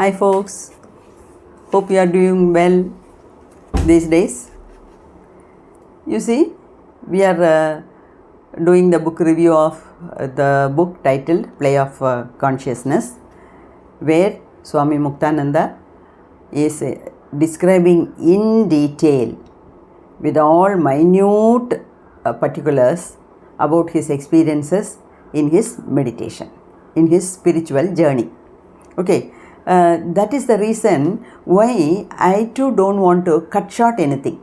Hi folks, hope you are doing well these days. You see, we are doing the book review of the book titled Play of Consciousness, where Swami Muktananda is describing in detail with all minute particulars about his experiences in his meditation, in his spiritual journey. Okay, that is the reason why I too don't want to cut short anything.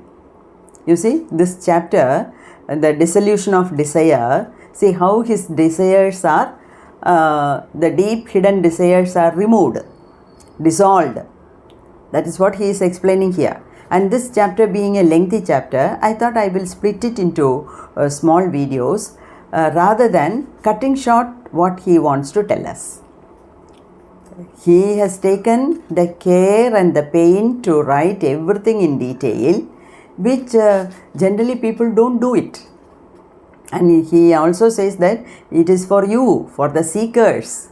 You see, this chapter, the dissolution of desire, see how his desires are, the deep hidden desires are removed, dissolved. That is what he is explaining here. And this chapter being a lengthy chapter, I thought I will split it into small videos rather than cutting short what he wants to tell us. He has taken the care and the pain to write everything in detail, which generally people don't do it. And he also says that it is for you, for the seekers,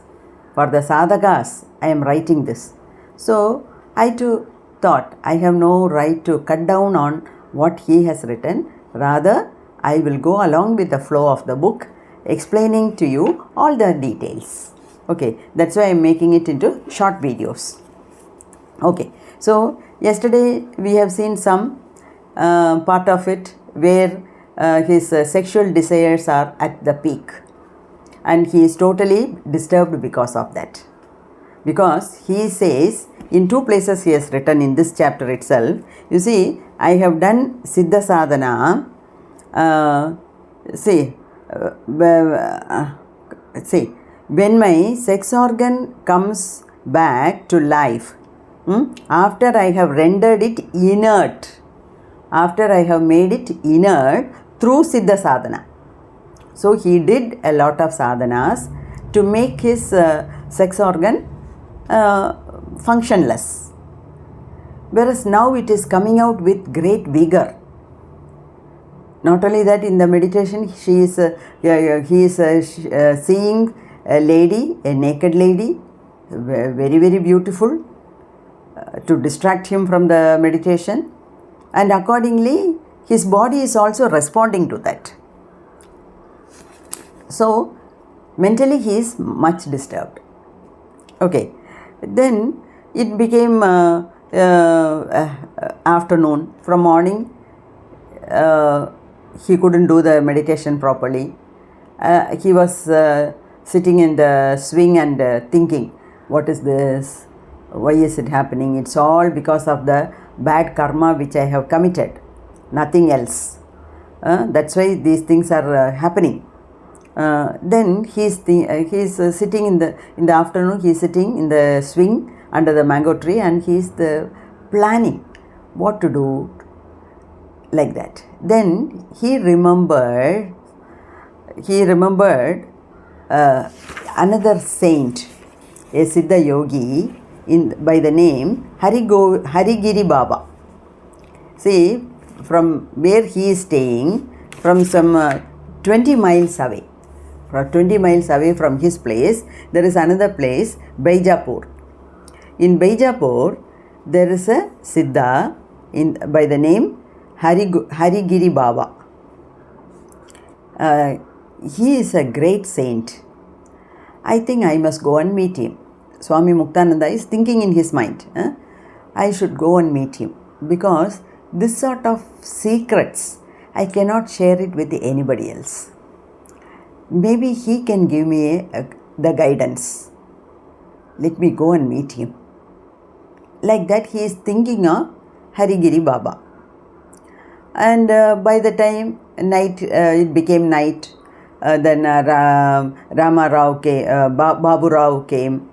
for the sadhakas, I am writing this. So I too thought I have no right to cut down on what he has written. Rather, I will go along with the flow of the book, explaining to you all the details. Okay, that's why I am making it into short videos. Okay, so yesterday we have seen some part of it where his sexual desires are at the peak, and he is totally disturbed because of that. Because he says, in two places he has written in this chapter itself, you see, I have done Siddha Sadhana, when my sex organ comes back to life, after I have rendered it inert, after I have made it inert through Siddha Sadhana. So he did a lot of sadhanas to make his sex organ functionless. Whereas now it is coming out with great vigor. Not only that, in the meditation he is seeing a lady, a naked lady, very, very beautiful, to distract him from the meditation, and accordingly his body is also responding to that. So mentally he is much disturbed. Okay, then it became afternoon. From morning he couldn't do the meditation properly. He was sitting in the swing and thinking, what is this? Why is it happening? It's all because of the bad karma which I have committed, nothing else. That's why these things are happening. Then he is sitting in the afternoon. He is sitting in the swing under the mango tree, and he is planning what to do, like that. Then he remembered another saint, a Siddha yogi by the name Harigiri Baba. See, from where he is staying, from some 20 miles away, from his place, there is another place, Bijapur. In Bijapur, there is a Siddha by the name Harigiri Baba. He is a great saint. I think I must go and meet him. Swami Muktananda is thinking in his mind, I should go and meet him, because this sort of secrets, I cannot share it with anybody else. Maybe he can give me the guidance. Let me go and meet him. Like that he is thinking of Harigiri Baba. And by the time night, it became night, then Rama Rao came, Babu Rao came.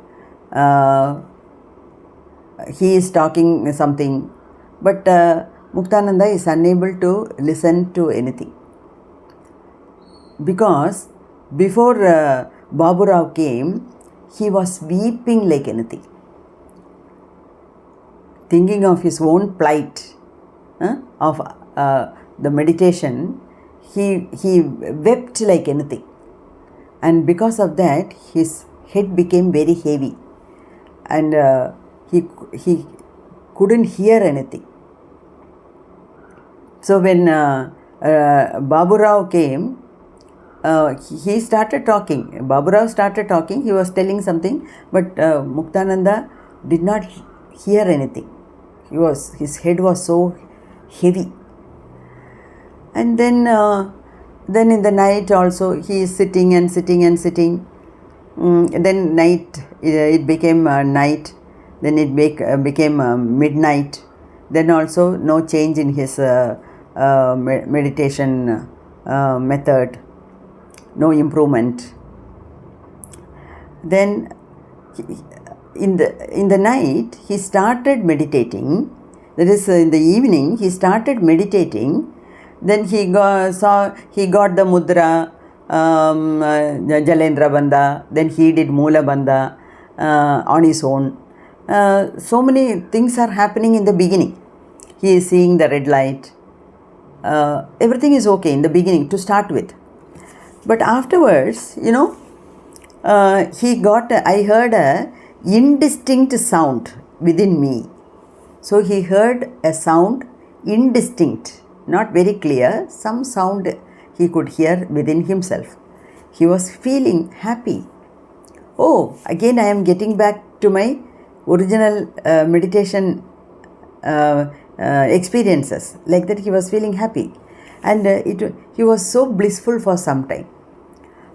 He is talking something, but Muktananda is unable to listen to anything. Because before Babu Rao came, he was weeping like anything, thinking of his own plight, of the meditation. He wept like anything, and because of that his head became very heavy, and he couldn't hear anything. So when Babu Rao came, he started talking. Babu Rao started talking. He was telling something, but Muktananda did not hear anything. His head was so heavy. And then in the night also he is sitting and sitting and sitting. Then night, it became night. Then it became midnight. Then also no change in his meditation method, no improvement. Then in the night he started meditating. That is, in the evening he started meditating. Then he got the mudra, Jalendra Bandha. Then he did Moola Bandha on his own. So many things are happening in the beginning. He is seeing the red light. Everything is okay in the beginning to start with. But afterwards, I heard a indistinct sound within me. So he heard a sound indistinct, not very clear, some sound he could hear within himself. He was feeling happy. Oh, again I am getting back to my original meditation experiences. Like that he was feeling happy. And he was so blissful for some time.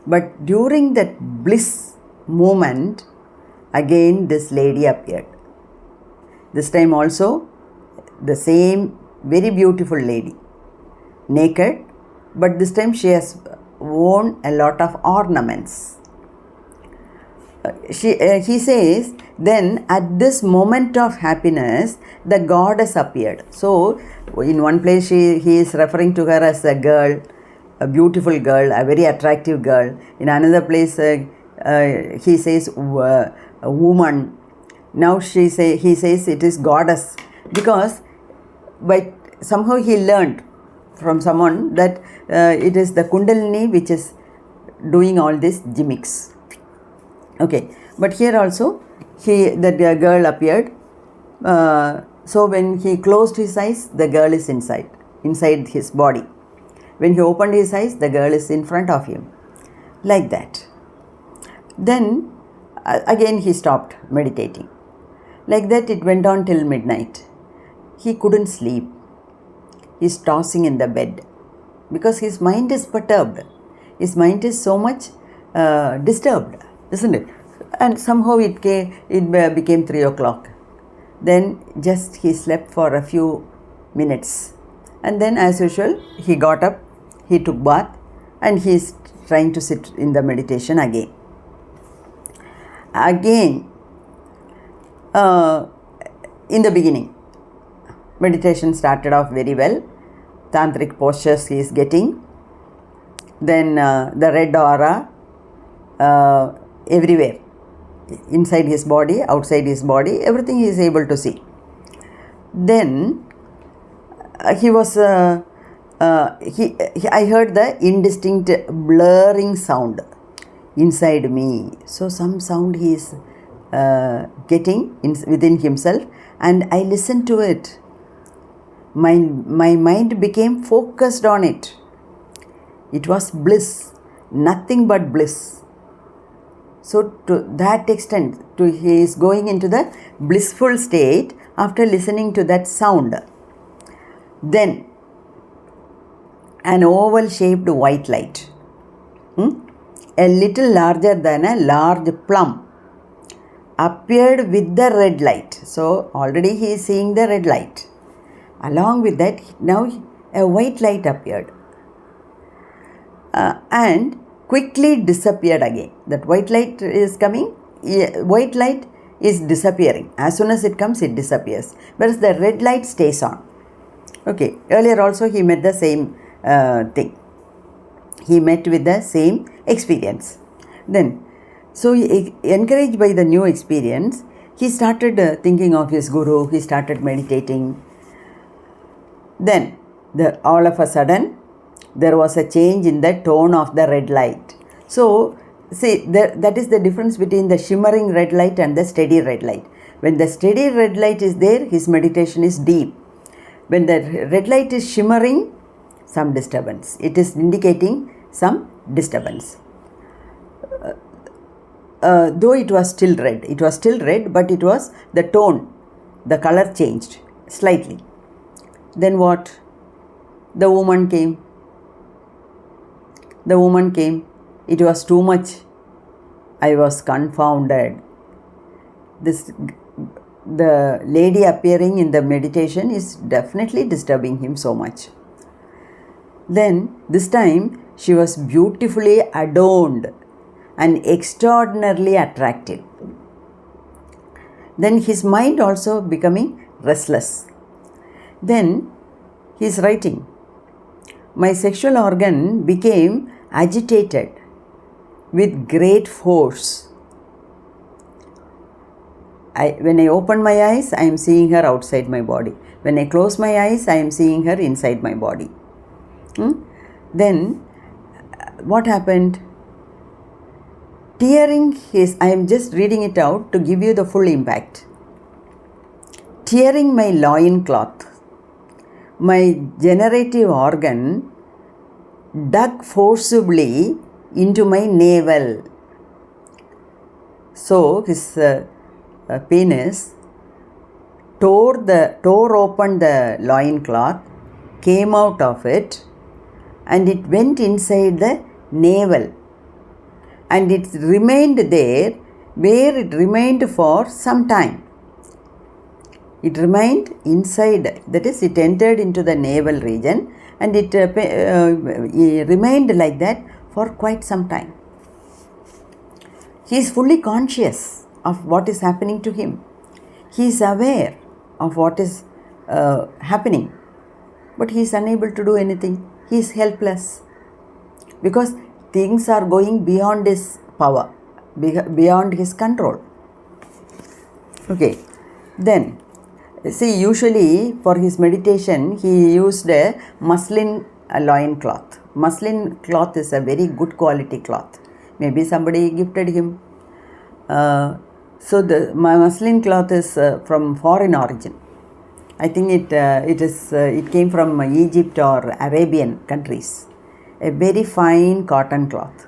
But during that bliss moment, again this lady appeared. This time also the same very beautiful lady, naked, but this time she has worn a lot of ornaments. He says, then at this moment of happiness, the goddess appeared. So in one place he is referring to her as a girl, a beautiful girl, a very attractive girl. In another place he says a woman. Now he says it is goddess, because by somehow he learned from someone that it is the Kundalini which is doing all these gimmicks. Okay, but here also the girl appeared. So when he closed his eyes, the girl is inside his body. When he opened his eyes, the girl is in front of him, like that. Then again he stopped meditating. Like that it went on till midnight. He couldn't sleep. He's tossing in the bed because his mind is perturbed. His mind is so much disturbed, isn't it? And somehow it became 3 o'clock. Then just he slept for a few minutes. And then as usual, he got up, he took bath, and he is trying to sit in the meditation again. In the beginning, meditation started off very well. Tantric postures he is getting. Then the red aura everywhere. Inside his body, outside his body, everything he is able to see. Then he was, I heard the indistinct blurring sound inside me. So some sound he is getting within himself, and I listened to it. My mind became focused on it. It was bliss, nothing but bliss. So to that extent, he is going into the blissful state after listening to that sound. Then an oval shaped white light, a little larger than a large plum, appeared with the red light. So already he is seeing the red light. Along with that, now a white light appeared and quickly disappeared again. That white light is coming, white light is disappearing. As soon as it comes, it disappears. Whereas the red light stays on. Okay, earlier also he met the same thing. He met with the same experience. Then, so encouraged by the new experience, he started thinking of his guru, he started meditating. Then, all of a sudden, there was a change in the tone of the red light. So, see, that is the difference between the shimmering red light and the steady red light. When the steady red light is there, his meditation is deep. When the red light is shimmering, some disturbance. It is indicating some disturbance. Though it was still red, but it was the tone, the color changed slightly. Then what? The woman came. It was too much. I was confounded. The lady appearing in the meditation is definitely disturbing him so much. Then this time she was beautifully adorned and extraordinarily attractive. Then his mind also becoming restless. Then he is writing, my sexual organ became agitated with great force. When I open my eyes, I am seeing her outside my body. When I close my eyes, I am seeing her inside my body. Then what happened? I am just reading it out to give you the full impact. Tearing my loincloth, my generative organ dug forcibly into my navel. So his penis tore open the loincloth, came out of it, and it went inside the navel. And it remained there, where it remained for some time. It remained inside, that is, it entered into the navel region, and it remained like that for quite some time. He is fully conscious of what is happening to him. He is aware of what is happening, but he is unable to do anything. He is helpless because things are going beyond his power, beyond his control. Okay, then see, usually for his meditation he used a muslin loincloth. Muslin cloth is a very good quality cloth. Maybe somebody gifted him. So my muslin cloth is from foreign origin. I think it came from Egypt or Arabian countries. A very fine cotton cloth.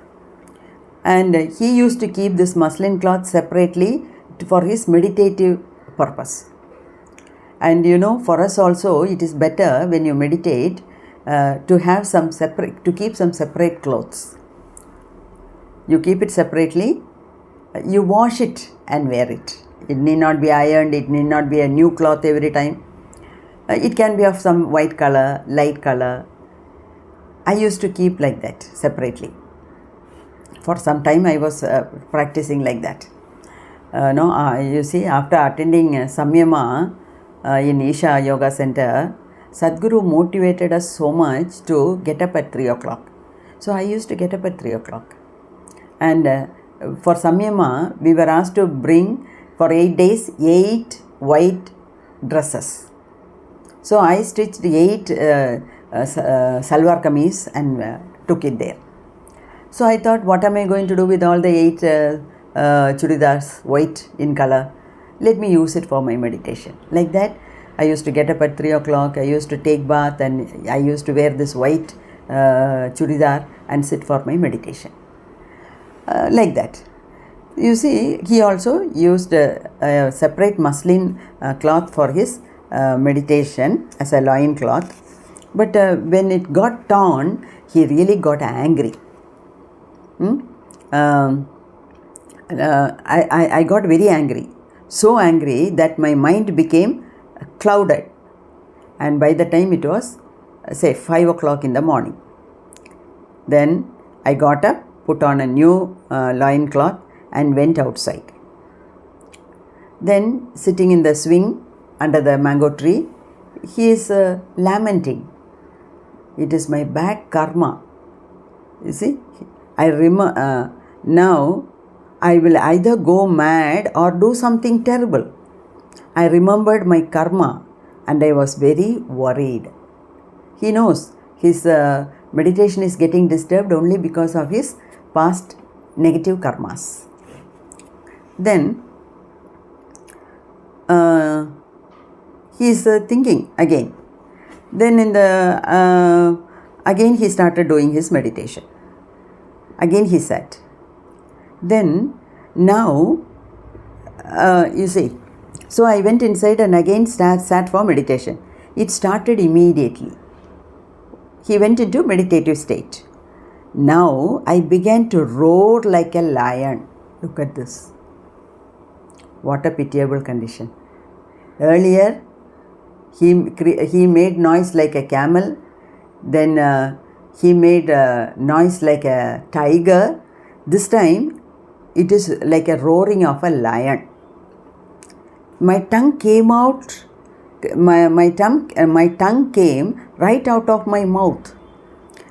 And he used to keep this muslin cloth separately for his meditative purpose. And for us also, it is better when you meditate to keep some separate clothes. You keep it separately, you wash it and wear it. It need not be ironed, it need not be a new cloth every time. It can be of some white color, light color. I used to keep like that separately. For some time I was practicing like that. You see, after attending Samyama in Isha Yoga Center, Sadhguru motivated us so much to get up at 3 o'clock. So I used to get up at 3 o'clock. And for Samyama, we were asked to bring for 8 days 8 white dresses. So I stitched 8 salwar kameez and took it there. So I thought, what am I going to do with all the 8 chudidars, white in color? Let me use it for my meditation. Like that, I used to get up at 3 o'clock, I used to take bath, and I used to wear this white chudidar and sit for my meditation. Like that. You see, he also used a separate muslin cloth for his meditation as a loin cloth. But when it got torn, he really got angry. I got very angry. So angry that my mind became clouded. And by the time it was, say, 5 o'clock in the morning. Then I got up, put on a new loin cloth and went outside. Then sitting in the swing under the mango tree, he is lamenting. It is my bad karma. You see, I remember now I will either go mad or do something terrible. I remembered my karma and I was very worried. He knows his meditation is getting disturbed only because of his past negative karmas. Then he is thinking again. Then again he started doing his meditation. Again he sat. Then now, you see, so I went inside and again sat for meditation. It started immediately. He went into meditative state. Now I began to roar like a lion. Look at this. What a pitiable condition. Earlier, he made noise like a camel. Then he made noise like a tiger. This time, it is like a roaring of a lion. My tongue came out. My tongue came right out of my mouth.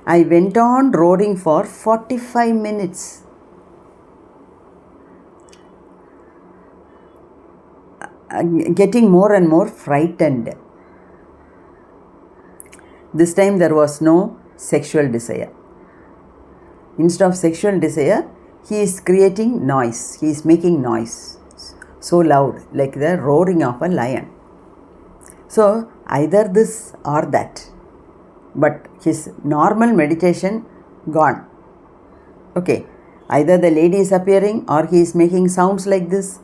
I went on roaring for 45 minutes. Getting more and more frightened. This time there was no sexual desire. Instead of sexual desire, he is creating noise. He is making noise so loud, like the roaring of a lion. So either this or that. But his normal meditation gone. Okay, either the lady is appearing or he is making sounds like this.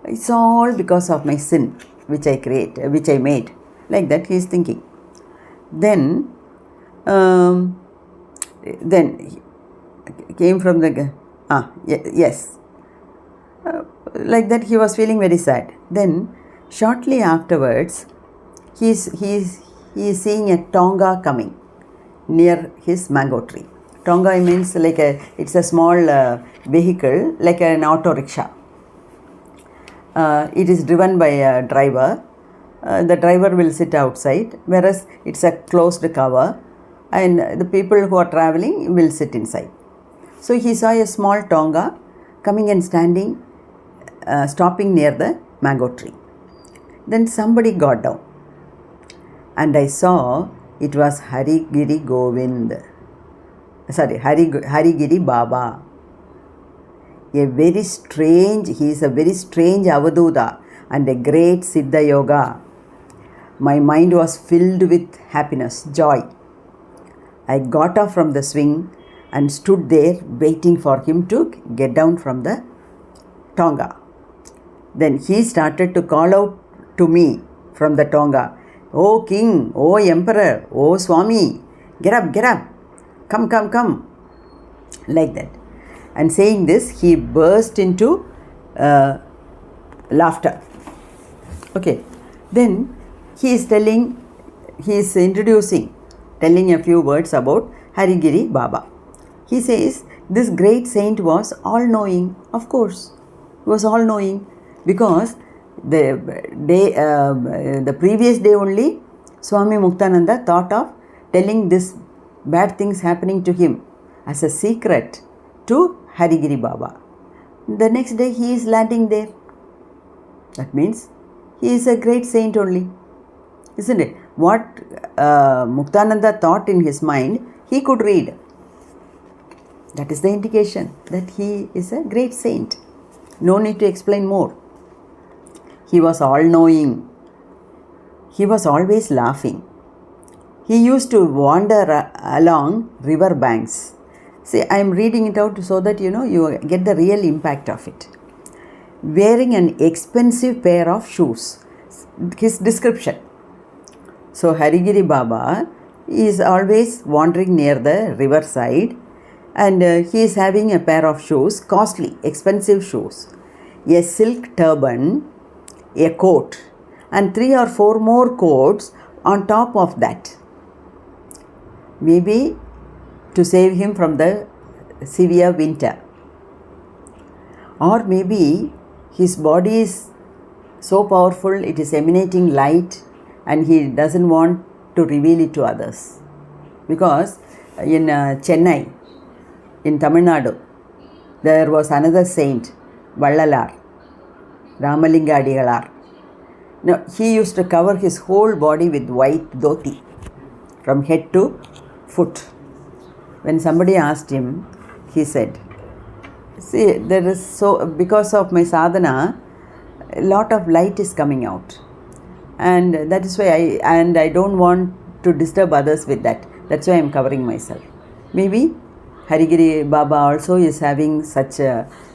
It's all because of my sin which I made. Like that he is thinking. Then he came from the yes. Like that he was feeling very sad. Then shortly afterwards, he is seeing a tonga coming near his mango tree. Tonga means like it's a small vehicle like an auto rickshaw. It is driven by a driver. The driver will sit outside, whereas it's a closed cover, and the people who are traveling will sit inside. So he saw a small tonga coming and standing, stopping near the mango tree. Then somebody got down, and I saw it was Harigiri Baba. He is a very strange Avaduta and a great Siddha Yoga. My mind was filled with happiness, joy. I got off from the swing and stood there waiting for him to get down from the tonga. Then he started to call out to me from the tonga, "Oh King, oh Emperor, oh Swami, get up, come. Like that. And saying this, he burst into laughter. Okay. Then he is telling a few words about Harigiri Baba. He says, this great saint was all-knowing. Of course, he was all-knowing because the previous day only, Swami Muktananda thought of telling this bad things happening to him as a secret to Harigiri Baba. The next day he is landing there. That means he is a great saint only. Isn't it? What Muktananda thought in his mind, he could read. That is the indication that he is a great saint. No need to explain more. He was all-knowing. He was always laughing. He used to wander along river banks. See, I am reading it out so that you get the real impact of it. Wearing an expensive pair of shoes. His description. So Harigiri Baba is always wandering near the riverside, and he is having a pair of shoes, costly, expensive shoes, a silk turban, a coat, and 3 or 4 more coats on top of that. Maybe to save him from the severe winter. Or maybe his body is so powerful, it is emanating light, and he doesn't want to reveal it to others. Because in Chennai, in Tamil Nadu, there was another saint, Vallalar, Ramalinga Adigalar. Now, he used to cover his whole body with white dhoti from head to foot. When somebody asked him, he said, see, there is because of my sadhana, a lot of light is coming out, and that is why I don't want to disturb others with that. That's why I am covering myself. Maybe Harigiri Baba also is having such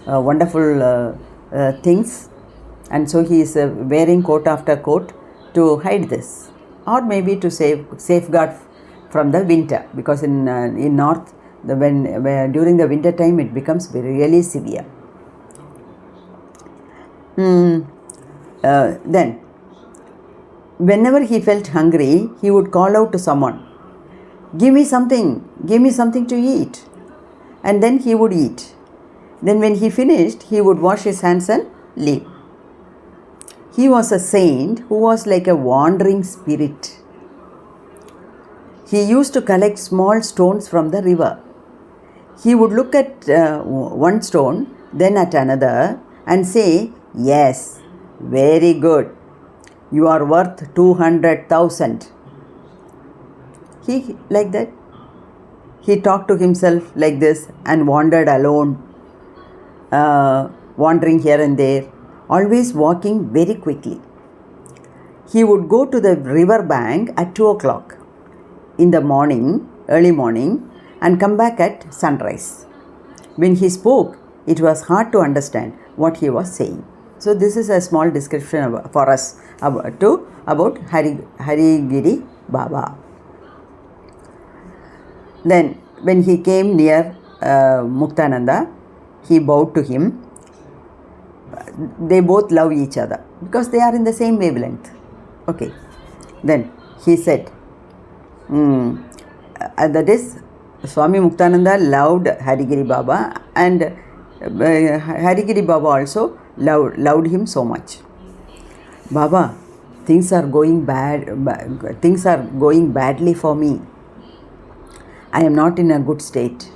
wonderful things, and so he is wearing coat after coat to hide this, or maybe to safeguard from the winter, because in north during the winter time it becomes really severe. Then whenever he felt hungry, he would call out to someone, give me something to eat, and then he would eat. Then when he finished, he would wash his hands and leave. He was a saint who was like a wandering spirit. He used to collect small stones from the river. He would look at one stone, then at another, and say, yes, very good. You are worth 200,000. He like that. He talked to himself like this and wandered alone, wandering here and there, always walking very quickly. He would go to the river bank at 2 o'clock in the morning, early morning, and come back at sunrise. When he spoke, it was hard to understand what he was saying. So this is a small description for us about Harigiri Baba. Then when he came near Muktananda, he bowed to him. They both love each other because they are in the same wavelength. Okay. Then he said, that is, Swami Muktananda loved Harigiri Baba, and Harigiri Baba also loved him so much. Baba, things are going badly for me. I am not in a good state,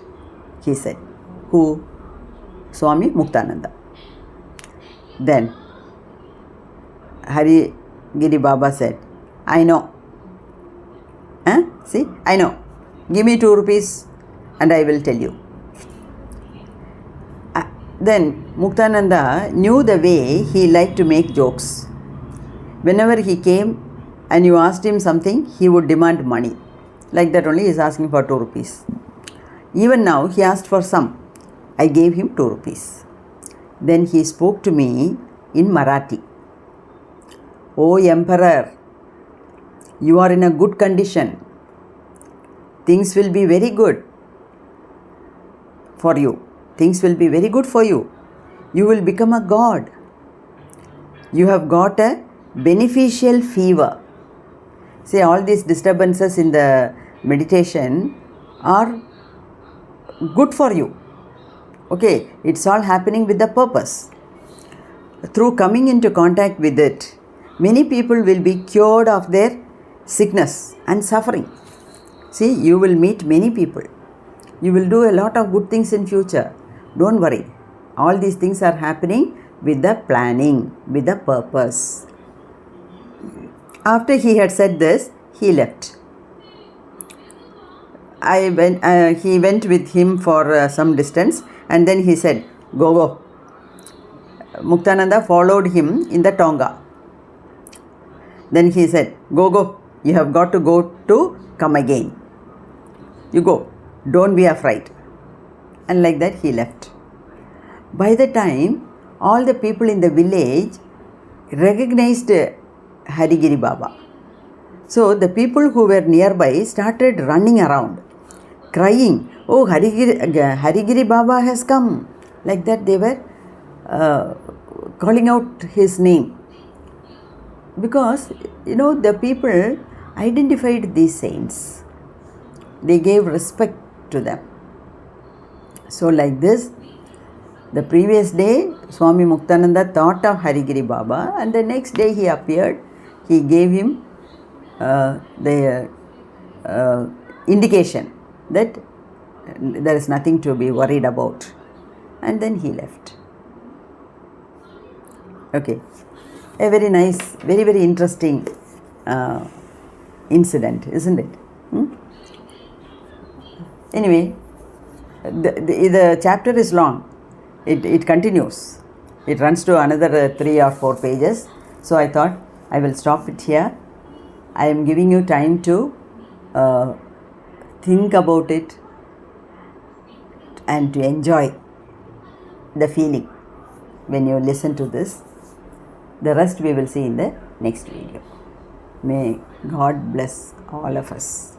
he said. Who? Swami Muktananda. Then Harigiri Baba said, I know. See, I know. Give me 2 rupees and I will tell you. Then Muktananda knew the way he liked to make jokes. Whenever he came and you asked him something, he would demand money. Like that only he is asking for 2 rupees. Even now he asked for some. I gave him 2 rupees. Then he spoke to me in Marathi. O Emperor, you are in a good condition. Things will be very good for you. Things will be very good for you. You will become a god. You have got a beneficial fever. See, all these disturbances in the meditation are good for you. Okay, it's all happening with the purpose. Through coming into contact with it, many people will be cured of their sickness and suffering. See, you will meet many people. You will do a lot of good things in future. Don't worry. All these things are happening with the planning, with the purpose. After he had said this, he left. He went with him for some distance, and then he said, go. Muktananda followed him in the Tonga. Then he said, go. You have got to go to come again. You go. Don't be afraid. And like that he left. By the time, all the people in the village recognized Harigiri Baba. So the people who were nearby started running around, crying, oh, Harigiri Baba has come. Like that they were calling out his name. Because, the people identified these saints. They gave respect to them. So like this, the previous day, Swami Muktananda thought of Harigiri Baba, and the next day he appeared. He gave him the indication that there is nothing to be worried about. And then he left. Okay. A very nice, very, very interesting incident, isn't it? Anyway, the chapter is long. It continues. It runs to another 3 or 4 pages. So I thought I will stop it here. I am giving you time to think about it and to enjoy the feeling when you listen to this. The rest we will see in the next video. May God bless all of us.